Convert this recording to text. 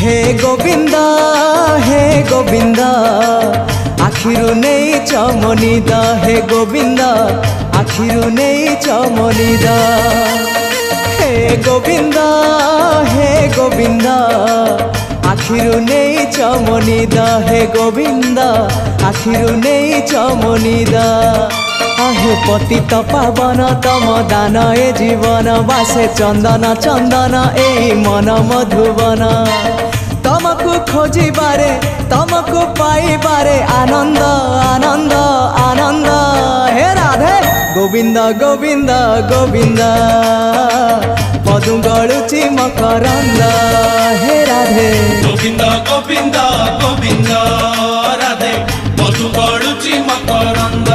हे गोविंद आखिरु नहीं चमनिदा हे गोविंद आखिरु नहीं चमनिदा हे गोविंद आखिरु नहीं चमनिदा हे गोविंद आखिरु नहीं चमनिदा आहे पतित पावन तम दान ए जीवन बासे चंदन चंदन ए मन मधुवन तमको खोजी बारे तमको पाई बारे आनंद आनंद आनंद हे राधे गोविंद गोविंद गोविंद पदु गलुची मकरंद हे राधे गोविंद गोविंद गोविंद राधे पदु गलुची मकरंद।